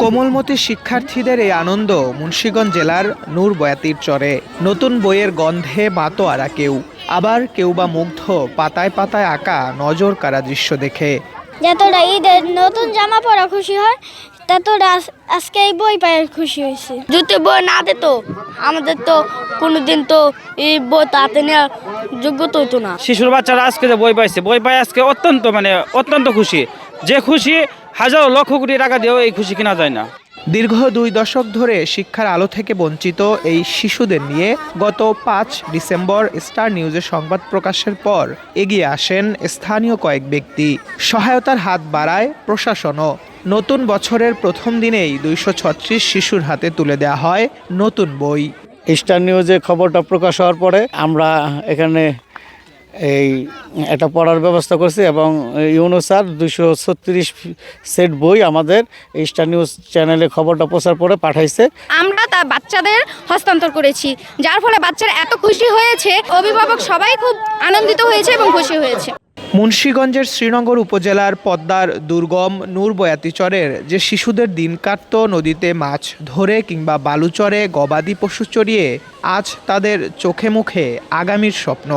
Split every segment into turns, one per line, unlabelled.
কোমলমতি শিক্ষার্থীদের এই আনন্দ মুন্সিগঞ্জ জেলার নূর বয়াতির চরে। নতুন বইয়ের গন্ধে মাতোয়ারা কেউ, আবার কেউ বা মুগ্ধ পাতায় পাতায় আঁকা নজর কাড়া দৃশ্য দেখে।
যতটা ঈদের নতুন জামা পরা খুশি হয়, ততটা আজকে এই বই পেয়ে খুশি হয়েছে।
যদি বই না দিত আমাদের তো কোনোদিন তো এই বই তাতে নেওয়ার যোগ্যতা হতো না।
শিশুর বাচ্চারা আজকে যে বই পাইছে, বই পাই আজকে অত্যন্ত খুশি। যে খুশি হাজারো লক্ষ কোটি টাকা দিয়েও এই খুশি কিনা যায় না।
দীর্ঘ 2 দশক ধরে শিক্ষার আলো থেকে বঞ্চিত এই শিশুদের নিয়ে গত 5 ডিসেম্বর স্টার নিউজের সংবাদ প্রকাশের পর এগিয়ে আসেন স্থানীয় কয়েক ব্যক্তি। সহায়তার হাত বাড়ায় প্রশাসনও। নতুন বছরের প্রথম দিনেই 236 শিশুর হাতে তুলে দেওয়া হয় নতুন বই।
স্টার নিউজে খবরটা প্রকাশ হওয়ার পরে আমরা এখানে এটা পড়ার ব্যবস্থা করছি এবং ইউনুসার 236 সেট বই আমাদের স্টার নিউজ চ্যানেলে খবরটা প্রচার করে পাঠাইছে।
আমরা তা বাচ্চাদের হস্তান্তর করেছি, যার ফলে বাচ্চারা এত খুশি হয়েছে, অভিভাবক সবাই খুব আনন্দিত হয়েছে এবং খুশি হয়েছে।
মুন্সিগঞ্জের শ্রীনগর উপজেলার পদ্মার দুর্গম নূর বয়াতি চরের যে শিশুদের দিন কাটত নদীতে মাছ ধরে কিংবা বালুচরে গবাদি পশু চড়িয়ে, আজ তাদের চোখে মুখে আগামীর স্বপ্ন।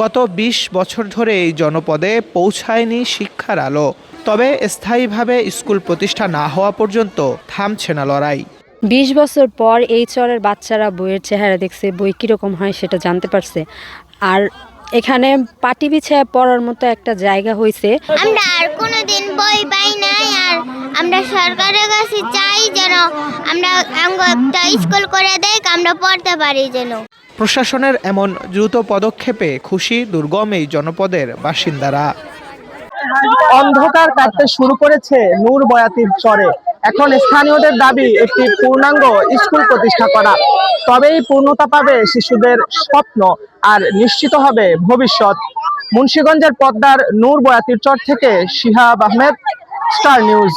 গত 20 বছর ধরে এই জনপদে পৌঁছায়নি শিক্ষার আলো। তবে স্থায়ীভাবে স্কুল প্রতিষ্ঠা না হওয়া পর্যন্ত থামছে না লড়াই।
20 বছর পর এই চরের বাচ্চারা বইয়ের চেহারা দেখছে, বই কীরকম হয় সেটা জানতে পারছে। আর এখানে পাটি বিছায় পড়ার মতো একটা জায়গা হয়েছে।
আমরা আর কোনোদিন বই পাই নাই, আর আমরা সরকারের কাছে চাই যেন আমরা একটা স্কুল করে দেয়, আমরা পড়তে পারি যেন।
প্রশাসনের এমন দ্রুত পদক্ষেপে খুশি দুর্গম এই জনপদের বাসিন্দারা। অন্ধকার কাটতে শুরু করেছে নূর বয়াতির চরে। এখন স্থানীয়দের দাবি একটি পূর্ণাঙ্গ স্কুল প্রতিষ্ঠা করা। তবেই পূর্ণতা পাবে শিশুদের স্বপ্ন আর নিশ্চিত হবে ভবিষ্যৎ। মুন্সিগঞ্জের পদ্মার নূর বয়াতির চর থেকে শিহাব আহমেদ, স্টার নিউজ।